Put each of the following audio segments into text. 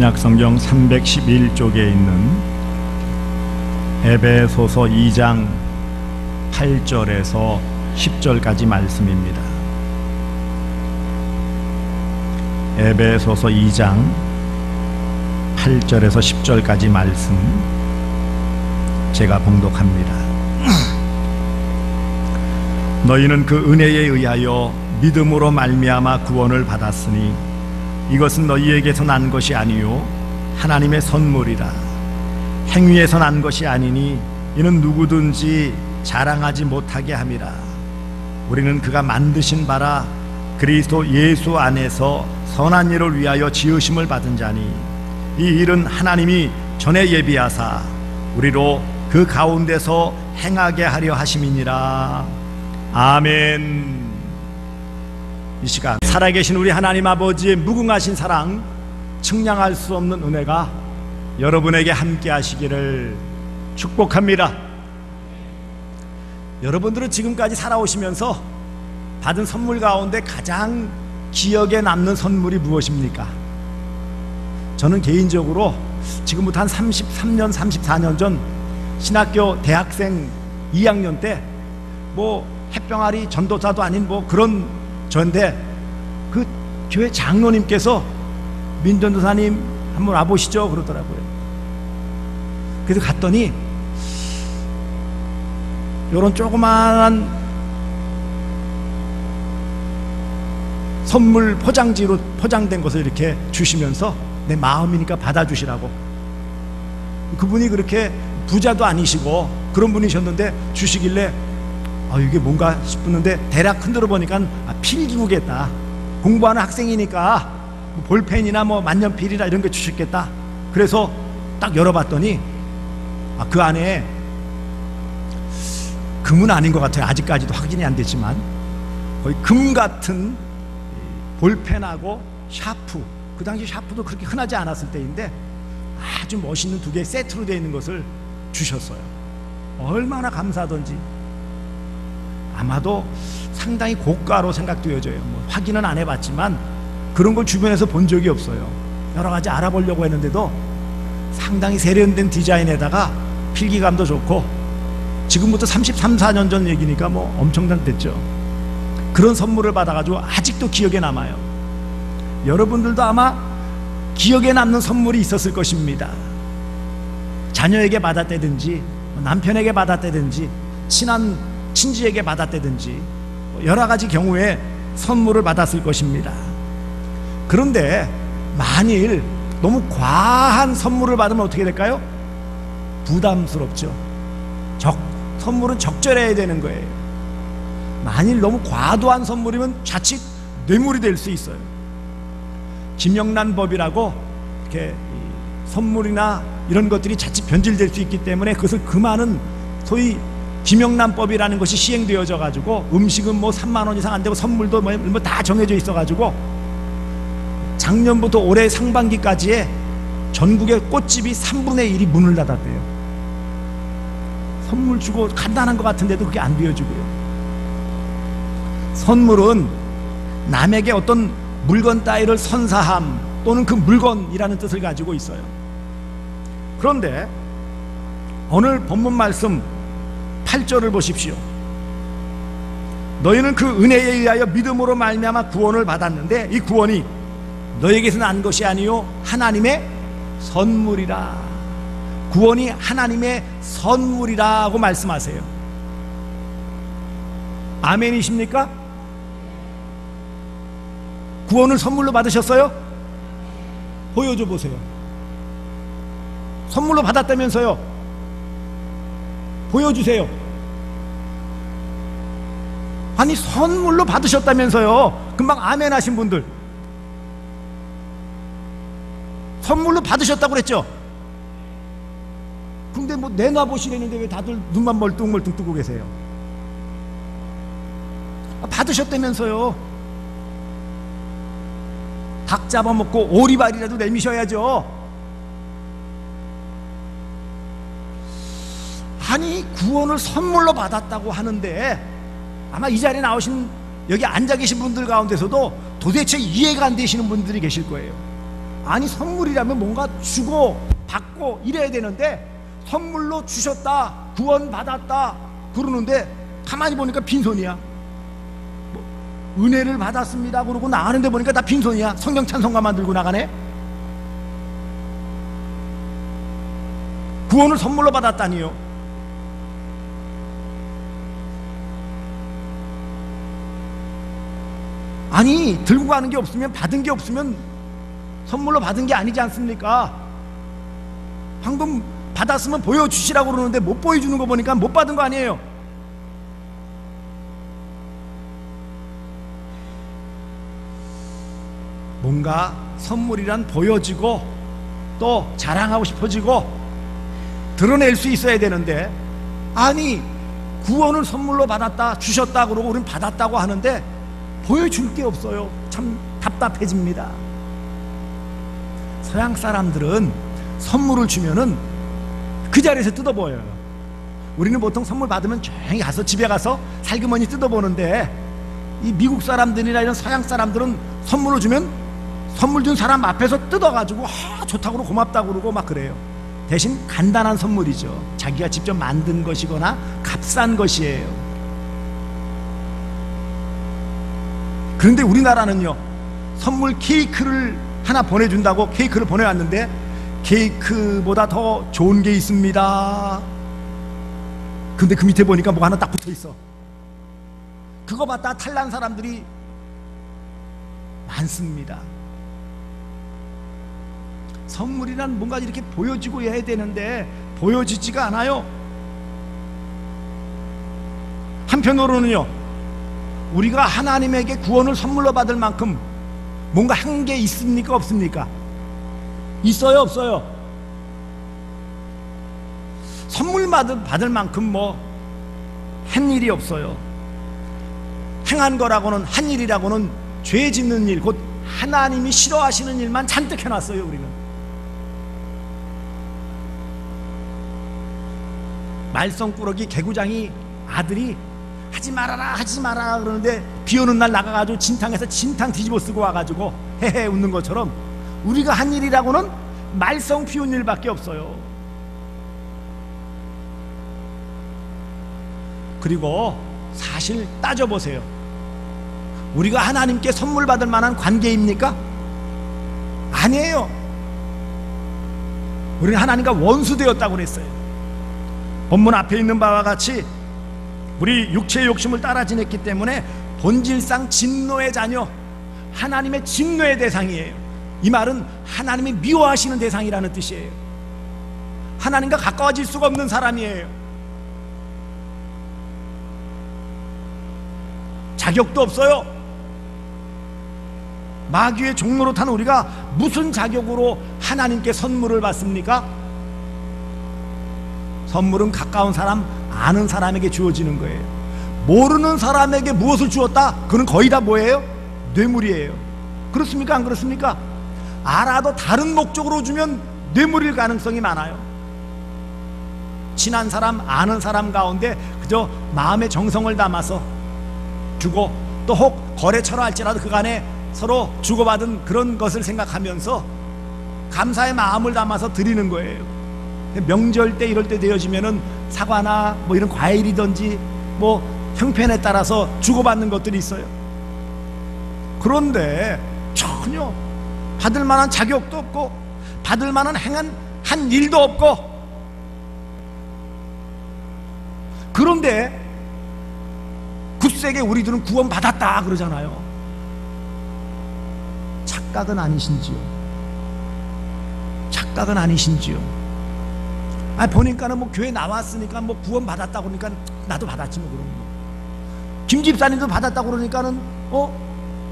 신약성경 311쪽에 있는 에베소서 2장 8절에서 10절까지 말씀입니다. 에베소서 2장 8절에서 10절까지 말씀 제가 봉독합니다. 너희는 그 은혜에 의하여 믿음으로 말미암아 구원을 받았으니 이것은 너희에게서 난 것이 아니요 하나님의 선물이라. 행위에서 난 것이 아니니 이는 누구든지 자랑하지 못하게 함이라. 우리는 그가 만드신 바라 그리스도 예수 안에서 선한 일을 위하여 지으심을 받은 자니 이 일은 하나님이 전에 예비하사 우리로 그 가운데서 행하게 하려 하심이니라. 아멘. 이 시간 살아계신 우리 하나님 아버지의 무궁하신 사랑, 측량할 수 없는 은혜가 여러분에게 함께 하시기를 축복합니다. 여러분들은 지금까지 살아오시면서 받은 선물 가운데 가장 기억에 남는 선물이 무엇입니까? 저는 개인적으로 지금부터 한 33년, 34년 전 신학교 대학생 2학년 때 뭐 햇병아리 전도사도 아닌 뭐 그런 저인데 그 교회 장로님께서 민전도사님 한번 와보시죠 그러더라고요. 그래서 갔더니 요런 조그마한 선물 포장지로 포장된 것을 이렇게 주시면서 내 마음이니까 받아주시라고. 그분이 그렇게 부자도 아니시고 그런 분이셨는데 주시길래 이게 뭔가 싶었는데 대략 흔들어 보니까 필기구겠다. 공부하는 학생이니까 뭐 볼펜이나 뭐 만년필이나 이런 거 주셨겠다. 그래서 딱 열어봤더니 그 안에 금은 아닌 것 같아요. 아직까지도 확인이 안 됐지만 거의 금 같은 볼펜하고 샤프, 그 당시 샤프도 그렇게 흔하지 않았을 때인데 아주 멋있는 두 개 세트로 되어 있는 것을 주셨어요. 얼마나 감사하던지. 아마도 상당히 고가로 생각되어져요. 뭐 확인은 안 해봤지만 그런 걸 주변에서 본 적이 없어요. 여러 가지 알아보려고 했는데도 상당히 세련된 디자인에다가 필기감도 좋고, 지금부터 33, 4년 전 얘기니까 뭐 엄청난 됐죠. 그런 선물을 받아가지고 아직도 기억에 남아요. 여러분들도 아마 기억에 남는 선물이 있었을 것입니다. 자녀에게 받았다든지 남편에게 받았다든지 친한 친지에게 받았다든지 여러 가지 경우에 선물을 받았을 것입니다. 그런데 만일 너무 과한 선물을 받으면 어떻게 될까요? 부담스럽죠. 선물은 적절해야 되는 거예요. 만일 너무 과도한 선물이면 자칫 뇌물이 될 수 있어요. 김영란법이라고 이렇게 선물이나 이런 것들이 자칫 변질될 수 있기 때문에 그것을 금하는 소위 김영란법이라는 것이 시행되어져 가지고 음식은 뭐 3만 원 이상 안 되고 선물도 뭐 다 정해져 있어 가지고 작년부터 올해 상반기까지에 전국의 꽃집이 3분의 1이 문을 닫았대요. 선물 주고 간단한 것 같은데도 그게 안 되어주고요. 선물은 남에게 어떤 물건 따위를 선사함 또는 그 물건이라는 뜻을 가지고 있어요. 그런데 오늘 본문 말씀 8절을 보십시오. 너희는 그 은혜에 의하여 믿음으로 말미암아 구원을 받았는데 이 구원이 너에게서 난 것이 아니요 하나님의 선물이라. 구원이 하나님의 선물이라고 말씀하세요. 아멘이십니까? 구원을 선물로 받으셨어요? 보여줘 보세요. 선물로 받았다면서요? 보여주세요. 아니 선물로 받으셨다면서요? 금방 아멘 하신 분들 선물로 받으셨다고 그랬죠? 근데 뭐 내놔 보시려는데 왜 다들 눈만 멀뚱멀뚱 뜨고 계세요? 받으셨다면서요? 닭 잡아먹고 오리발이라도 내미셔야죠. 아니 구원을 선물로 받았다고 하는데 아마 이 자리에 나오신 여기 앉아 계신 분들 가운데서도 도대체 이해가 안 되시는 분들이 계실 거예요. 아니 선물이라면 뭔가 주고 받고 이래야 되는데 선물로 주셨다, 구원받았다 그러는데 가만히 보니까 빈손이야. 뭐, 은혜를 받았습니다 그러고 나가는데 보니까 다 빈손이야. 성경 찬송가만 들고 나가네. 구원을 선물로 받았다니요. 아니 들고 가는 게 없으면, 받은 게 없으면 선물로 받은 게 아니지 않습니까? 방금 받았으면 보여주시라고 그러는데 못 보여주는 거 보니까 못 받은 거 아니에요. 뭔가 선물이란 보여지고 또 자랑하고 싶어지고 드러낼 수 있어야 되는데, 아니 구원을 선물로 받았다, 주셨다 그러고 우리는 받았다고 하는데 보여줄 게 없어요. 참 답답해집니다. 서양 사람들은 선물을 주면은 그 자리에서 뜯어보여요. 우리는 보통 선물 받으면 조용히 가서 집에 가서 살그머니 뜯어보는데, 이 미국 사람들이나 이런 서양 사람들은 선물을 주면 선물 준 사람 앞에서 뜯어가지고 좋다고 그러고 고맙다고 그러고 막 그래요. 대신 간단한 선물이죠. 자기가 직접 만든 것이거나 값싼 것이에요. 그런데 우리나라는요, 선물 케이크를 하나 보내준다고 케이크를 보내왔는데 케이크보다 더 좋은 게 있습니다. 근데 그 밑에 보니까 뭐가 하나 딱 붙어있어. 그거 받다 탈난 사람들이 많습니다. 선물이란 뭔가 이렇게 보여지고 해야 되는데 보여지지가 않아요. 한편으로는요, 우리가 하나님에게 구원을 선물로 받을 만큼 뭔가 한 게 있습니까 없습니까? 있어요 없어요? 선물 받을 만큼 뭐 한 일이 없어요. 행한 거라고는, 한 일이라고는 죄 짓는 일, 곧 하나님이 싫어하시는 일만 잔뜩 해놨어요. 우리는 말썽꾸러기 개구장이 아들이 하지 말아라 하지 말아라 그러는데 비 오는 날 나가가지고 진탕에서 진탕 뒤집어 쓰고 와가지고 헤헤 웃는 것처럼 우리가 한 일이라고는 말썽 피운 일밖에 없어요. 그리고 사실 따져보세요. 우리가 하나님께 선물 받을 만한 관계입니까? 아니에요. 우리는 하나님과 원수 되었다고 그랬어요. 본문 앞에 있는 바와 같이 우리 육체의 욕심을 따라 지냈기 때문에 본질상 진노의 자녀, 하나님의 진노의 대상이에요. 이 말은 하나님이 미워하시는 대상이라는 뜻이에요. 하나님과 가까워질 수가 없는 사람이에요. 자격도 없어요. 마귀의 종로로 탄 우리가 무슨 자격으로 하나님께 선물을 받습니까? 선물은 가까운 사람, 아는 사람에게 주어지는 거예요. 모르는 사람에게 무엇을 주었다? 그건 거의 다 뭐예요? 뇌물이에요. 그렇습니까? 안 그렇습니까? 알아도 다른 목적으로 주면 뇌물일 가능성이 많아요. 친한 사람, 아는 사람 가운데 그저 마음의 정성을 담아서 주고, 또 혹 거래처로 할지라도 그간에 서로 주고받은 그런 것을 생각하면서 감사의 마음을 담아서 드리는 거예요. 명절 때 이럴 때 되어지면은 사과나 뭐 이런 과일이든지 뭐 형편에 따라서 주고받는 것들이 있어요. 그런데 전혀 받을 만한 자격도 없고 받을 만한 행한 한 일도 없고, 그런데 굳세게 우리들은 구원받았다 그러잖아요. 착각은 아니신지요? 착각은 아니신지요? 보니까는 뭐 교회 나왔으니까 뭐 구원 받았다고 그러니까 나도 받았지 뭐. 그런 거. 김 집사님도 받았다고 그러니까는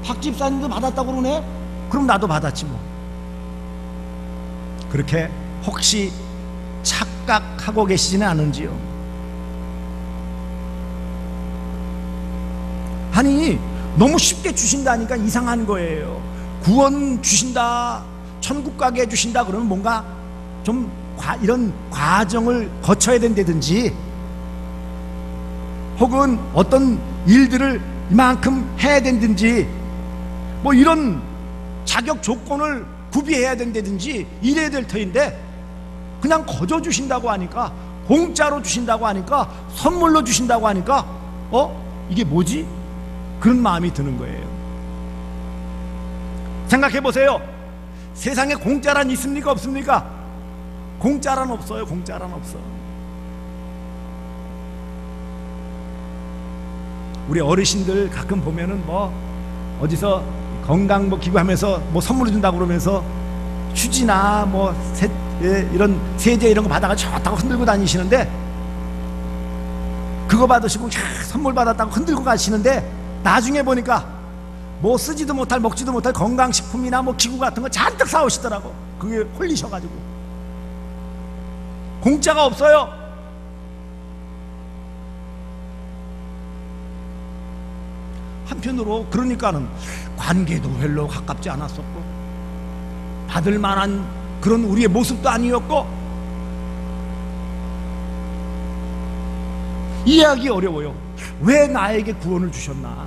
박 집사님도 받았다고 그러네? 그럼 나도 받았지 뭐. 그렇게 혹시 착각하고 계시지는 않은지요? 아니 너무 쉽게 주신다니까 이상한 거예요. 구원 주신다, 천국 가게 해주신다 그러면 뭔가 좀 이런 과정을 거쳐야 된다든지, 혹은 어떤 일들을 이만큼 해야 된다든지, 뭐 이런 자격 조건을 구비해야 된다든지 이래야 될 터인데 그냥 거저 주신다고 하니까, 공짜로 주신다고 하니까, 선물로 주신다고 하니까 이게 뭐지? 그런 마음이 드는 거예요. 생각해 보세요. 세상에 공짜란 있습니까 없습니까? 공짜란 없어요. 공짜란 없어. 우리 어르신들 가끔 보면은 어디서 건강 기구 하면서 선물을 준다고 그러면서 휴지나 이런 세제 이런 거 받아가 좋다고 흔들고 다니시는데, 그거 받으시고 선물 받았다고 흔들고 가시는데 나중에 보니까 쓰지도 못할 먹지도 못할 건강식품이나 기구 같은 거 잔뜩 사오시더라고. 그게 홀리셔가지고. 공짜가 없어요. 한편으로 그러니까는 관계도 별로 가깝지 않았었고, 받을 만한 그런 우리의 모습도 아니었고, 이해하기 어려워요. 왜 나에게 구원을 주셨나?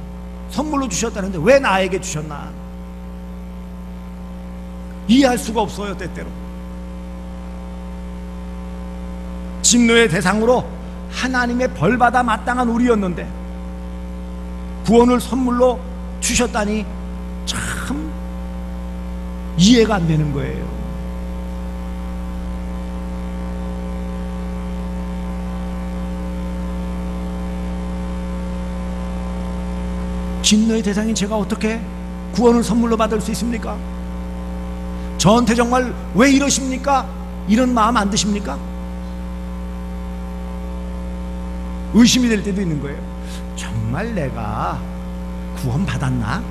선물로 주셨다는데 왜 나에게 주셨나? 이해할 수가 없어요. 때때로 진노의 대상으로 하나님의 벌받아 마땅한 우리였는데 구원을 선물로 주셨다니 참 이해가 안 되는 거예요. 진노의 대상인 제가 어떻게 구원을 선물로 받을 수 있습니까? 저한테 정말 왜 이러십니까? 이런 마음 안 드십니까? 의심이 될 때도 있는 거예요. 정말 내가 구원 받았나?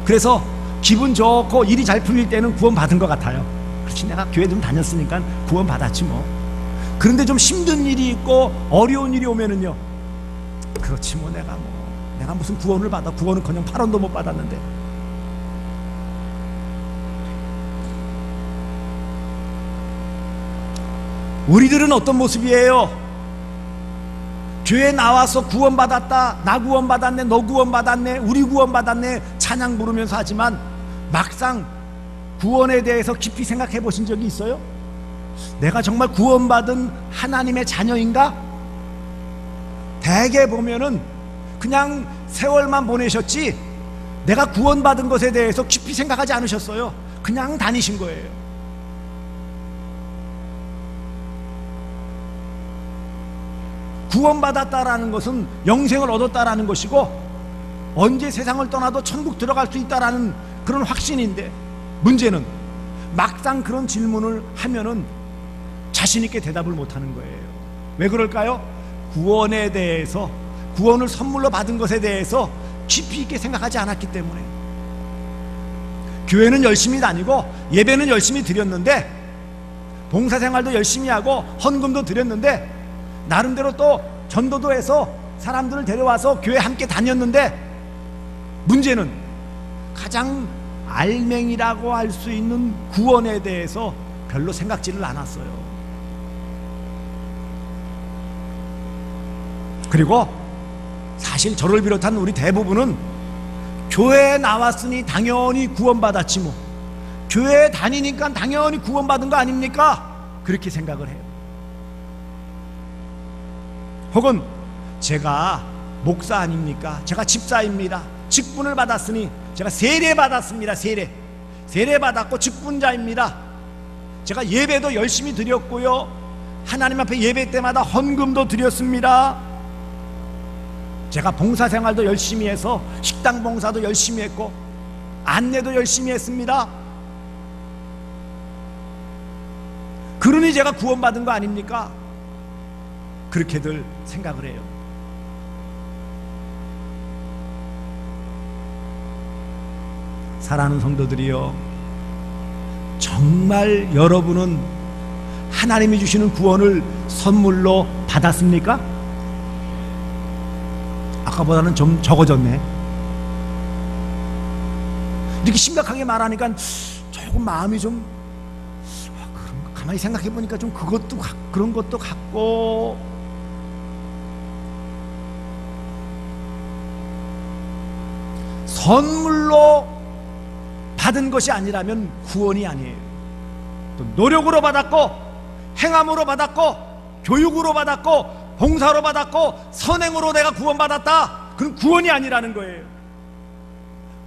그래서 기분 좋고 일이 잘 풀릴 때는 구원 받은 것 같아요. 그렇지, 내가 교회 좀 다녔으니까 구원 받았지 뭐. 그런데 좀 힘든 일이 있고 어려운 일이 오면은요, 그렇지 뭐 내가 무슨 구원을 받아. 구원은 그냥 8원도 못 받았는데. 우리들은 어떤 모습이에요? 교회 나와서 구원받았다, 나 구원받았네, 너 구원받았네, 우리 구원받았네 찬양 부르면서 하지만 막상 구원에 대해서 깊이 생각해 보신 적이 있어요? 내가 정말 구원받은 하나님의 자녀인가? 대개 보면은 그냥 세월만 보내셨지 내가 구원받은 것에 대해서 깊이 생각하지 않으셨어요. 그냥 다니신 거예요. 구원받았다라는 것은 영생을 얻었다라는 것이고, 언제 세상을 떠나도 천국 들어갈 수 있다라는 그런 확신인데, 문제는 막상 그런 질문을 하면은 자신 있게 대답을 못하는 거예요. 왜 그럴까요? 구원에 대해서, 구원을 선물로 받은 것에 대해서 깊이 있게 생각하지 않았기 때문에. 교회는 열심히 다니고 예배는 열심히 드렸는데, 봉사생활도 열심히 하고 헌금도 드렸는데, 나름대로 또 전도도 해서 사람들을 데려와서 교회 함께 다녔는데, 문제는 가장 알맹이라고 할 수 있는 구원에 대해서 별로 생각지를 않았어요. 그리고 사실 저를 비롯한 우리 대부분은 교회에 나왔으니 당연히 구원받았지 뭐, 교회에 다니니까 당연히 구원받은 거 아닙니까? 그렇게 생각을 해요. 혹은 제가 목사 아닙니까? 제가 집사입니다. 직분을 받았으니 제가 세례 받았습니다. 세례 받았고 직분자입니다. 제가 예배도 열심히 드렸고요, 하나님 앞에 예배 때마다 헌금도 드렸습니다. 제가 봉사생활도 열심히 해서 식당 봉사도 열심히 했고 안내도 열심히 했습니다. 그러니 제가 구원받은 거 아닙니까? 그렇게들 생각을 해요. 사랑하는 성도들이요, 정말 여러분은 하나님이 주시는 구원을 선물로 받았습니까? 아까보다는 좀 적어졌네. 이렇게 심각하게 말하니까 조금 마음이 좀, 가만히 생각해 보니까 좀 그런 것도 같고, 선물로 받은 것이 아니라면 구원이 아니에요. 또 노력으로 받았고, 행함으로 받았고, 교육으로 받았고, 봉사로 받았고, 선행으로 내가 구원받았다, 그건 구원이 아니라는 거예요.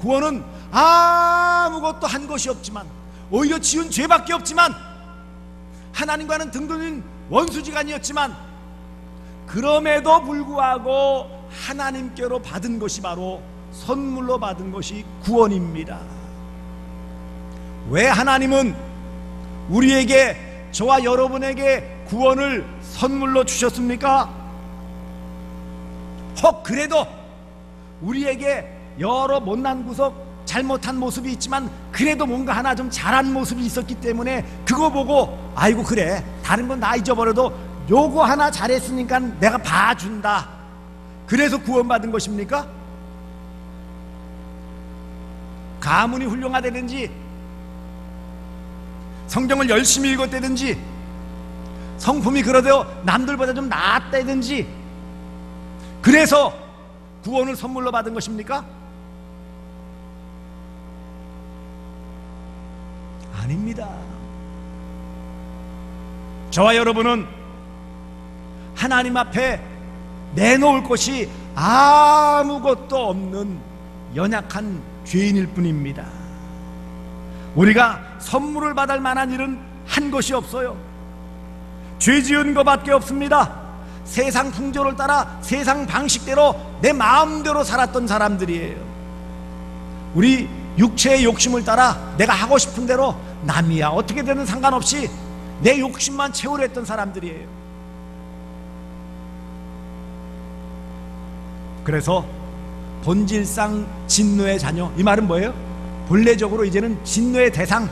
구원은 아무것도 한 것이 없지만, 오히려 지은 죄밖에 없지만, 하나님과는 등등인 원수지간이었지만, 그럼에도 불구하고 하나님께로 받은 것이 바로 선물로 받은 것이 구원입니다. 왜 하나님은 우리에게, 저와 여러분에게 구원을 선물로 주셨습니까? 혹 그래도 우리에게 여러 못난 구석, 잘못한 모습이 있지만 그래도 뭔가 하나 좀 잘한 모습이 있었기 때문에 그거 보고 아이고 그래, 다른 건 다 잊어버려도 요거 하나 잘했으니까 내가 봐준다, 그래서 구원받은 것입니까? 가문이 훌륭하다든지, 성경을 열심히 읽었다든지, 성품이 그러대요 남들보다 좀 나았다든지, 그래서 구원을 선물로 받은 것입니까? 아닙니다. 저와 여러분은 하나님 앞에 내놓을 것이 아무것도 없는 연약한 죄인일 뿐입니다. 우리가 선물을 받을 만한 일은 한 것이 없어요. 죄 지은 것밖에 없습니다. 세상 풍조를 따라 세상 방식대로 내 마음대로 살았던 사람들이에요. 우리 육체의 욕심을 따라 내가 하고 싶은 대로 남이야 어떻게 되든 상관없이 내 욕심만 채우려 했던 사람들이에요. 그래서 본질상 진노의 자녀, 이 말은 뭐예요? 본래적으로 이제는 진노의 대상,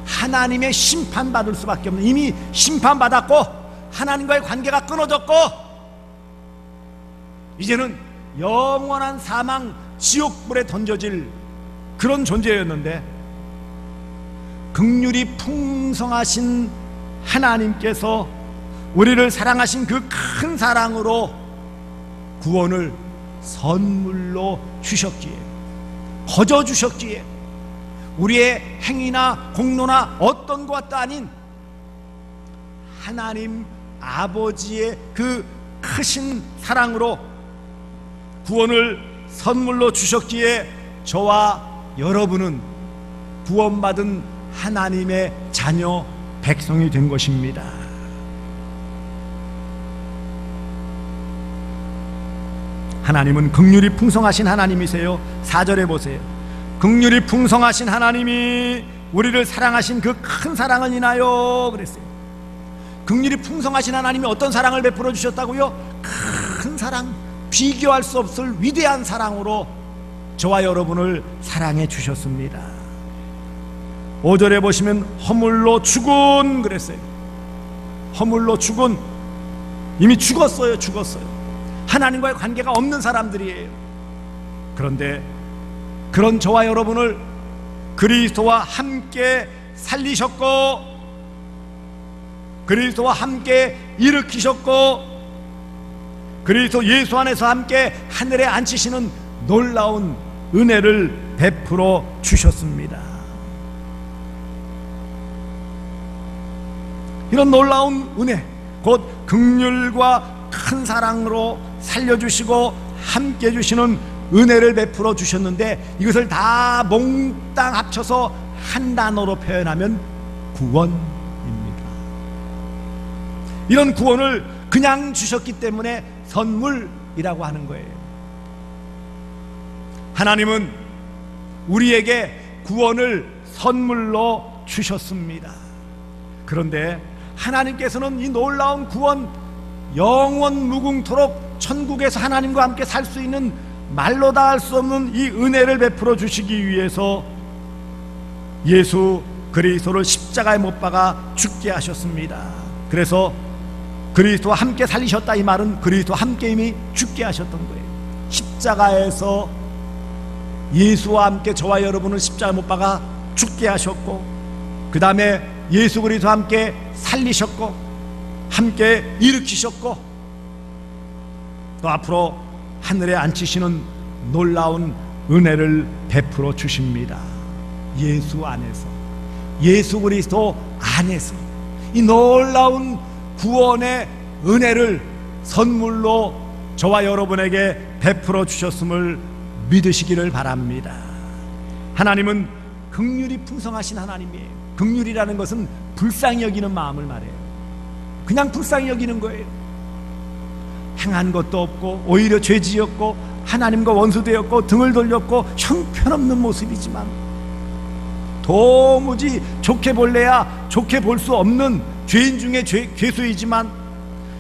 하나님의 심판받을 수밖에 없는, 이미 심판받았고 하나님과의 관계가 끊어졌고 이제는 영원한 사망 지옥불에 던져질 그런 존재였는데, 긍휼이 풍성하신 하나님께서 우리를 사랑하신 그 큰 사랑으로 구원을 선물로 주셨기에, 거저 주셨기에, 우리의 행위나 공로나 어떤 것도 아닌 하나님 아버지의 그 크신 사랑으로 구원을 선물로 주셨기에 저와 여러분은 구원받은 하나님의 자녀 백성이 된 것입니다. 하나님은 긍휼이 풍성하신 하나님이세요. 4절에 보세요. 긍휼이 풍성하신 하나님이 우리를 사랑하신 그 큰 사랑을 인하여 그랬어요. 긍휼이 풍성하신 하나님이 어떤 사랑을 베풀어 주셨다고요? 큰 사랑, 비교할 수 없을 위대한 사랑으로 저와 여러분을 사랑해 주셨습니다. 5절에 보시면 허물로 죽은 그랬어요. 허물로 죽은, 이미 죽었어요. 하나님과의 관계가 없는 사람들이에요. 그런데 그런 저와 여러분을 그리스도와 함께 살리셨고, 그리스도와 함께 일으키셨고, 그리스도 예수 안에서 함께 하늘에 앉히시는 놀라운 은혜를 베풀어 주셨습니다. 이런 놀라운 은혜, 곧 긍휼과 큰 사랑으로 살려주시고 함께 해주시는 은혜를 베풀어 주셨는데, 이것을 다 몽땅 합쳐서 한 단어로 표현하면 구원입니다. 이런 구원을 그냥 주셨기 때문에 선물이라고 하는 거예요. 하나님은 우리에게 구원을 선물로 주셨습니다. 그런데 하나님께서는 이 놀라운 구원, 영원 무궁토록 천국에서 하나님과 함께 살 수 있는 말로 다 할 수 없는 이 은혜를 베풀어 주시기 위해서 예수 그리스도를 십자가에 못 박아 죽게 하셨습니다. 그래서 그리스도와 함께 살리셨다, 이 말은 그리스도와 함께 이미 죽게 하셨던 거예요. 십자가에서 예수와 함께 저와 여러분을 십자가에 못 박아 죽게 하셨고, 그 다음에 예수 그리스도와 함께 살리셨고, 함께 일으키셨고, 또 앞으로 하늘에 앉히시는 놀라운 은혜를 베풀어 주십니다. 예수 안에서, 예수 그리스도 안에서 이 놀라운 구원의 은혜를 선물로 저와 여러분에게 베풀어 주셨음을 믿으시기를 바랍니다. 하나님은 긍휼이 풍성하신 하나님이에요. 긍휼이라는 것은 불쌍히 여기는 마음을 말해요. 그냥 불쌍히 여기는 거예요. 행한 것도 없고 오히려 죄지었고 하나님과 원수되었고 등을 돌렸고 형편없는 모습이지만, 도무지 좋게 볼래야 좋게 볼 수 없는 죄인 중에 괴수이지만,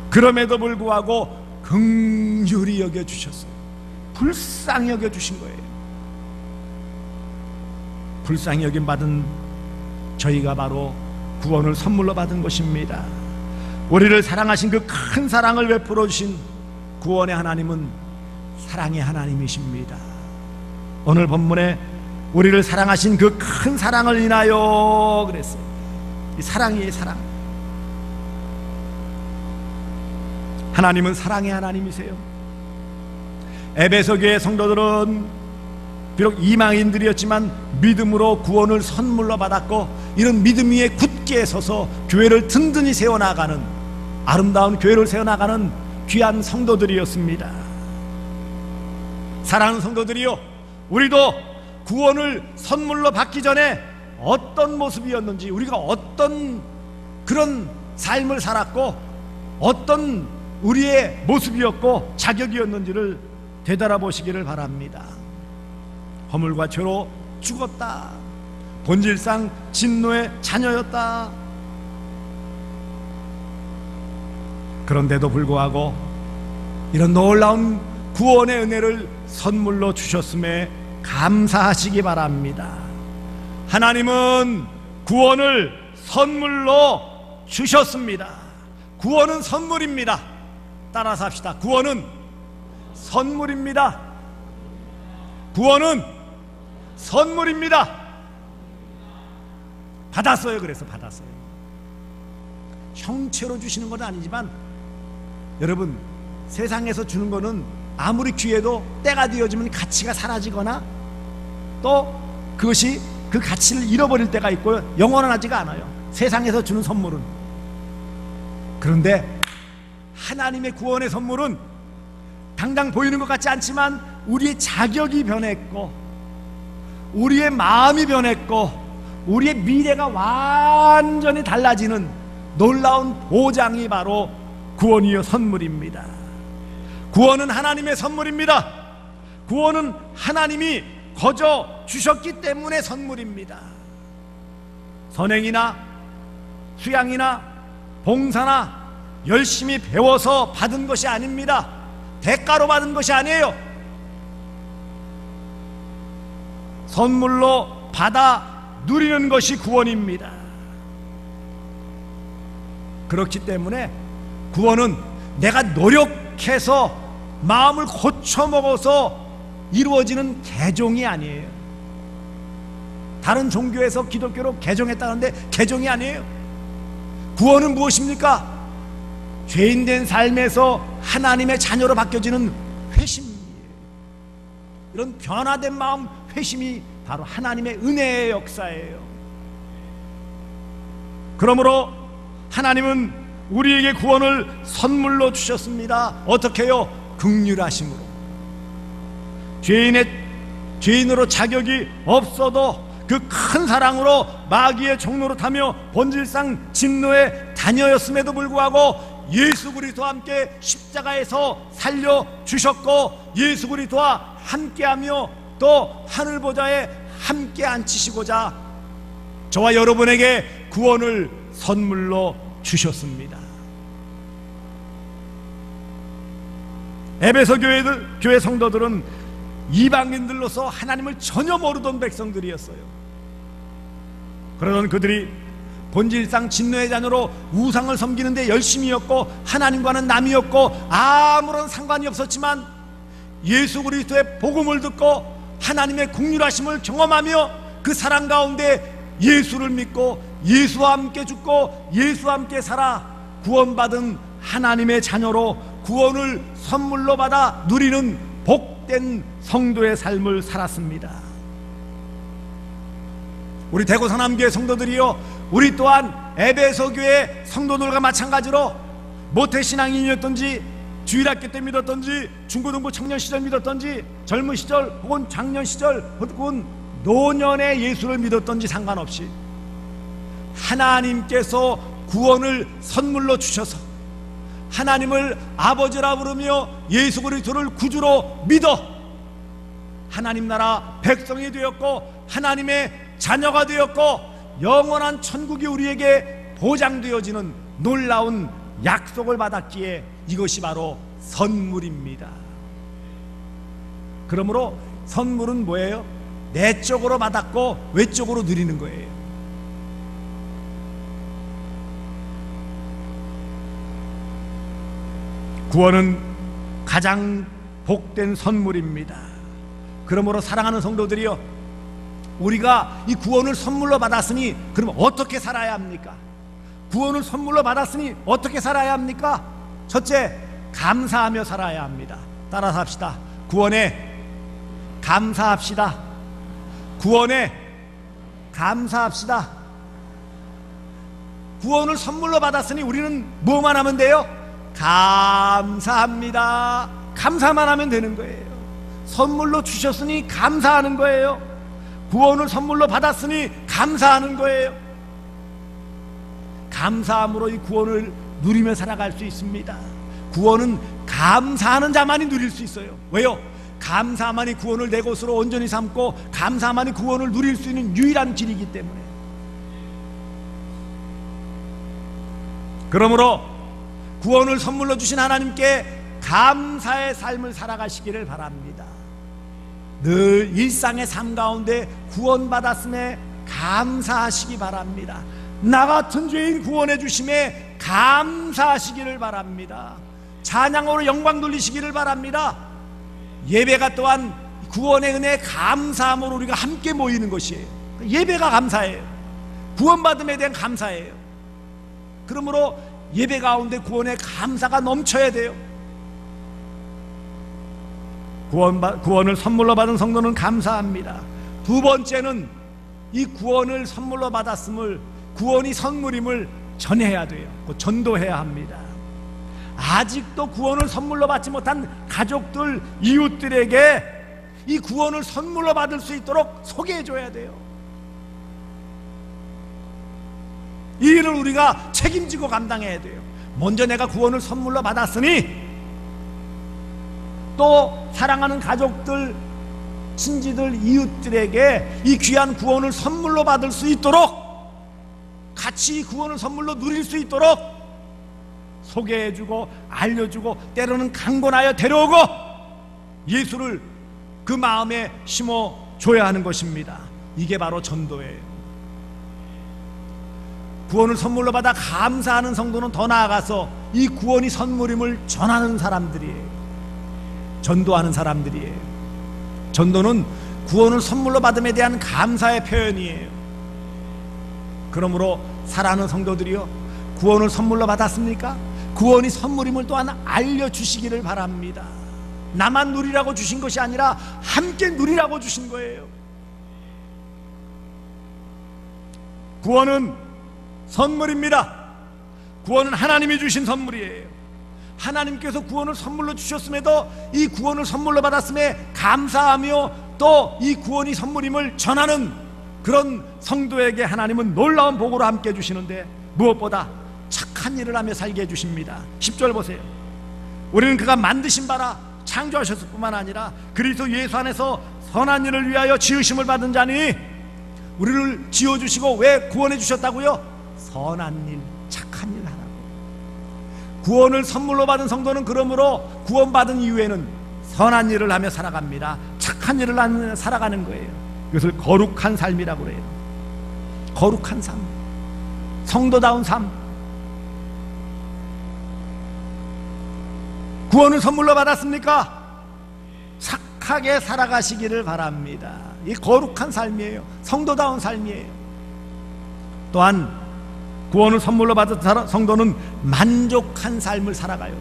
그럼에도 불구하고 긍휼히 여겨주셨어요. 불쌍히 여겨주신 거예요. 불쌍히 여김 받은 저희가 바로 구원을 선물로 받은 것입니다. 우리를 사랑하신 그 큰 사랑을 베풀어 주신 구원의 하나님은 사랑의 하나님이십니다. 오늘 본문에 우리를 사랑하신 그 큰 사랑을 인하여 그랬어요. 이 사랑이에요, 사랑. 하나님은 사랑의 하나님이세요. 에베소 교회 성도들은 비록 이방인들이었지만 믿음으로 구원을 선물로 받았고, 이런 믿음 위에 굳게 서서 교회를 든든히 세워나가는, 아름다운 교회를 세워나가는 귀한 성도들이었습니다. 사랑하는 성도들이요, 우리도 구원을 선물로 받기 전에 어떤 모습이었는지, 우리가 어떤 그런 삶을 살았고 어떤 우리의 모습이었고 자격이었는지를 되돌아보시기를 바랍니다. 허물과 죄로 죽었다. 본질상 진노의 자녀였다. 그런데도 불구하고 이런 놀라운 구원의 은혜를 선물로 주셨음에 감사하시기 바랍니다. 하나님은 구원을 선물로 주셨습니다. 구원은 선물입니다. 따라서 합시다. 구원은 선물입니다. 구원은 선물입니다. 받았어요. 그래서 받았어요. 형체로 주시는 건 아니지만, 여러분, 세상에서 주는 거는 아무리 귀해도 때가 되어지면 가치가 사라지거나 또 그것이 그 가치를 잃어버릴 때가 있고요, 영원하지가 않아요, 세상에서 주는 선물은. 그런데 하나님의 구원의 선물은 당장 보이는 것 같지 않지만 우리의 자격이 변했고, 우리의 마음이 변했고, 우리의 미래가 완전히 달라지는 놀라운 보장이 바로 구원이요 선물입니다. 구원은 하나님의 선물입니다. 구원은 하나님이 거저 주셨기 때문에 선물입니다. 선행이나 수양이나 봉사나 열심히 배워서 받은 것이 아닙니다. 대가로 받은 것이 아니에요. 선물로 받아 누리는 것이 구원입니다. 그렇기 때문에 구원은 내가 노력해서 마음을 고쳐먹어서 이루어지는 개종이 아니에요. 다른 종교에서 기독교로 개종했다는데 개종이 아니에요. 구원은 무엇입니까? 죄인된 삶에서 하나님의 자녀로 바뀌어지는 회심이에요. 이런 변화된 마음, 회심이 바로 하나님의 은혜의 역사예요. 그러므로 하나님은 우리에게 구원을 선물로 주셨습니다. 어떻게 해요? 긍휼하심으로. 죄인으로 자격이 없어도 그 큰 사랑으로 마귀의 종노릇하며 본질상 진노의 자녀였음에도 불구하고 예수 그리스도와 함께 십자가에서 살려주셨고, 예수 그리스도와 함께하며 또 하늘 보좌에 함께 앉히시고자 저와 여러분에게 구원을 선물로 주셨습니다. 에베소 교회 성도들은 이방인들로서 하나님을 전혀 모르던 백성들이었어요. 그러던 그들이 본질상 진노의 자녀로 우상을 섬기는 데 열심이었고 하나님과는 남이었고 아무런 상관이 없었지만, 예수 그리스도의 복음을 듣고 하나님의 긍휼하심을 경험하며 그 사랑 가운데 예수를 믿고 예수와 함께 죽고 예수와 함께 살아 구원받은 하나님의 자녀로 구원을 선물로 받아 누리는 복된 성도의 삶을 살았습니다. 우리 대구 서남교회 성도들이요, 우리 또한 에베소 교회 성도들과 마찬가지로 모태신앙인이었던지 주일학교 때 믿었던지 중고등부 청년 시절 믿었던지 젊은 시절 혹은 장년 시절 혹은 노년의 예수를 믿었던지 상관없이 하나님께서 구원을 선물로 주셔서 하나님을 아버지라 부르며 예수 그리스도를 구주로 믿어 하나님 나라 백성이 되었고 하나님의 자녀가 되었고 영원한 천국이 우리에게 보장되어지는 놀라운 약속을 받았기에 이것이 바로 선물입니다. 그러므로 선물은 뭐예요? 내적으로 받았고 외적으로 누리는 거예요. 구원은 가장 복된 선물입니다. 그러므로 사랑하는 성도들이요, 우리가 이 구원을 선물로 받았으니 그럼 어떻게 살아야 합니까? 구원을 선물로 받았으니 어떻게 살아야 합니까? 첫째, 감사하며 살아야 합니다. 따라서 합시다. 구원에 감사합시다. 구원에 감사합시다. 구원을 선물로 받았으니 우리는 뭐만 하면 돼요? 감사합니다. 감사만 하면 되는 거예요. 선물로 주셨으니 감사하는 거예요. 구원을 선물로 받았으니 감사하는 거예요. 감사함으로 이 구원을 누리며 살아갈 수 있습니다. 구원은 감사하는 자만이 누릴 수 있어요. 왜요? 감사만이 구원을 내 것으로 온전히 삼고 감사만이 구원을 누릴 수 있는 유일한 길이기 때문에. 그러므로 구원을 선물로 주신 하나님께 감사의 삶을 살아가시기를 바랍니다. 늘 일상의 삶 가운데 구원받았음에 감사하시기 바랍니다. 나 같은 죄인 구원해 주심에 감사하시기를 바랍니다. 찬양으로 영광 돌리시기를 바랍니다. 예배가 또한 구원의 은혜에 감사함으로 우리가 함께 모이는 것이에요. 예배가 감사예요. 구원받음에 대한 감사예요. 그러므로 예배 가운데 구원의 감사가 넘쳐야 돼요. 구원을 선물로 받은 성도는 감사합니다. 두 번째는 이 구원을 선물로 받았음을, 구원이 선물임을 전해야 돼요. 전도해야 합니다. 아직도 구원을 선물로 받지 못한 가족들, 이웃들에게 이 구원을 선물로 받을 수 있도록 소개해 줘야 돼요. 이 일을 우리가 책임지고 감당해야 돼요. 먼저 내가 구원을 선물로 받았으니 또 사랑하는 가족들, 친지들, 이웃들에게 이 귀한 구원을 선물로 받을 수 있도록, 같이 이 구원을 선물로 누릴 수 있도록 소개해주고 알려주고 때로는 강권하여 데려오고 예수를 그 마음에 심어줘야 하는 것입니다. 이게 바로 전도예요. 구원을 선물로 받아 감사하는 성도는 더 나아가서 이 구원이 선물임을 전하는 사람들이에요. 전도하는 사람들이에요. 전도는 구원을 선물로 받음에 대한 감사의 표현이에요. 그러므로 사랑하는 성도들이요, 구원을 선물로 받았습니까? 구원이 선물임을 또한 알려주시기를 바랍니다. 나만 누리라고 주신 것이 아니라 함께 누리라고 주신 거예요. 구원은 선물입니다. 구원은 하나님이 주신 선물이에요. 하나님께서 구원을 선물로 주셨음에도 이 구원을 선물로 받았음에 감사하며 또 이 구원이 선물임을 전하는 그런 성도에게 하나님은 놀라운 복으로 함께 주시는데 무엇보다 착한 일을 하며 살게 해주십니다. 10절 보세요. 우리는 그가 만드신 바라 창조하셨을 뿐만 아니라 그리스도 예수 안에서 선한 일을 위하여 지으심을 받은 자니, 우리를 지어주시고 왜 구원해 주셨다고요? 선한 일, 착한 일 하라고. 구원을 선물로 받은 성도는 그러므로 구원받은 이후에는 선한 일을 하며 살아갑니다. 착한 일을 하며 살아가는 거예요. 이것을 거룩한 삶이라고 그래요. 거룩한 삶, 성도다운 삶. 구원을 선물로 받았습니까? 착하게 살아가시기를 바랍니다. 이 거룩한 삶이에요. 성도다운 삶이에요. 또한 구원을 선물로 받은 성도는 만족한 삶을 살아가요.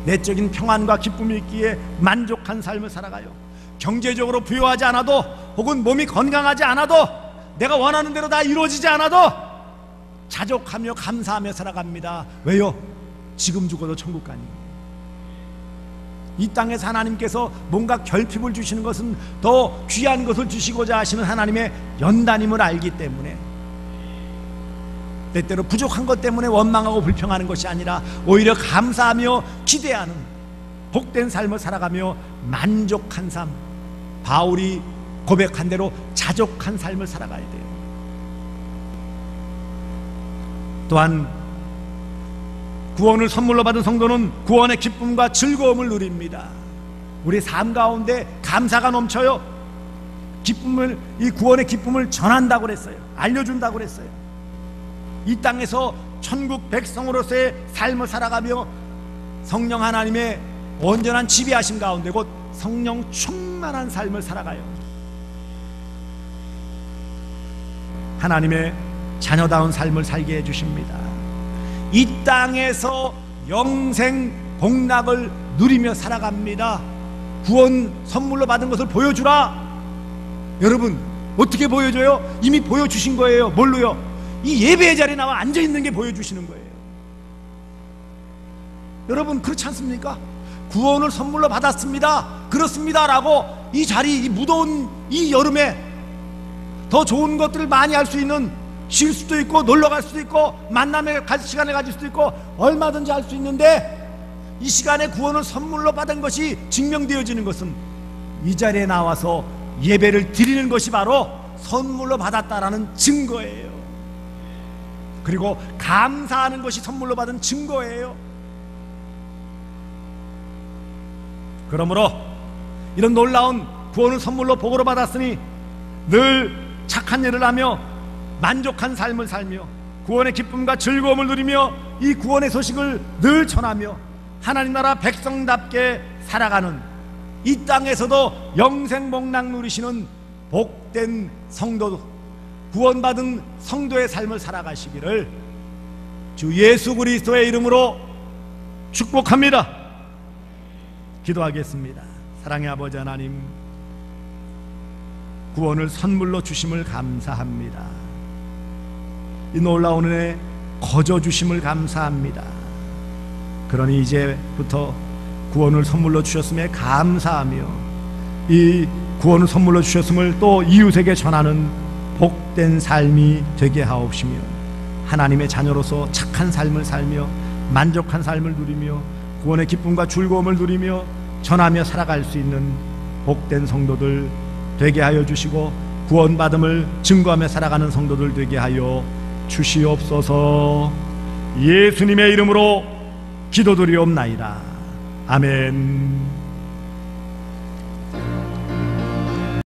내적인 평안과 기쁨이 있기에 만족한 삶을 살아가요. 경제적으로 부유하지 않아도, 혹은 몸이 건강하지 않아도, 내가 원하는 대로 다 이루어지지 않아도 자족하며 감사하며 살아갑니다. 왜요? 지금 죽어도 천국 가니. 이 땅에서 하나님께서 뭔가 결핍을 주시는 것은 더 귀한 것을 주시고자 하시는 하나님의 연단임을 알기 때문에, 때때로 부족한 것 때문에 원망하고 불평하는 것이 아니라 오히려 감사하며 기대하는 복된 삶을 살아가며 만족한 삶, 바울이 고백한 대로 자족한 삶을 살아가야 돼요. 또한 구원을 선물로 받은 성도는 구원의 기쁨과 즐거움을 누립니다. 우리 삶 가운데 감사가 넘쳐요. 기쁨을, 이 구원의 기쁨을 전한다고 그랬어요. 알려준다고 그랬어요. 이 땅에서 천국 백성으로서의 삶을 살아가며 성령 하나님의 온전한 지배하심 가운데 곧 성령 충만한 삶을 살아가요. 하나님의 자녀다운 삶을 살게 해주십니다. 이 땅에서 영생 복락을 누리며 살아갑니다. 구원 선물로 받은 것을 보여주라. 여러분, 어떻게 보여줘요? 이미 보여주신 거예요. 뭘로요? 이 예배의 자리에 나와 앉아있는 게 보여주시는 거예요. 여러분, 그렇지 않습니까? 구원을 선물로 받았습니다, 그렇습니다 라고 이 자리, 이 무더운 이 여름에 더 좋은 것들을 많이 할 수 있는, 쉴 수도 있고 놀러 갈 수도 있고 만남의 시간을 가질 수도 있고 얼마든지 할 수 있는데, 이 시간에 구원을 선물로 받은 것이 증명되어지는 것은 이 자리에 나와서 예배를 드리는 것이 바로 선물로 받았다라는 증거예요. 그리고 감사하는 것이 선물로 받은 증거예요. 그러므로 이런 놀라운 구원을 선물로 복으로 받았으니 늘 착한 일을 하며 만족한 삶을 살며 구원의 기쁨과 즐거움을 누리며 이 구원의 소식을 늘 전하며 하나님 나라 백성답게 살아가는, 이 땅에서도 영생복락 누리시는 복된 성도, 구원받은 성도의 삶을 살아가시기를 주 예수 그리스도의 이름으로 축복합니다. 기도하겠습니다. 사랑의 아버지 하나님, 구원을 선물로 주심을 감사합니다. 이 놀라운 은혜 거저 주심을 감사합니다. 그러니 이제부터 구원을 선물로 주셨음에 감사하며 이 구원을 선물로 주셨음을 또 이웃에게 전하는 복된 삶이 되게 하옵시며, 하나님의 자녀로서 착한 삶을 살며 만족한 삶을 누리며 구원의 기쁨과 즐거움을 누리며 전하며 살아갈 수 있는 복된 성도들 되게 하여 주시고, 구원받음을 증거하며 살아가는 성도들 되게 하여 주시옵소서. 예수님의 이름으로 기도드리옵나이다. 아멘.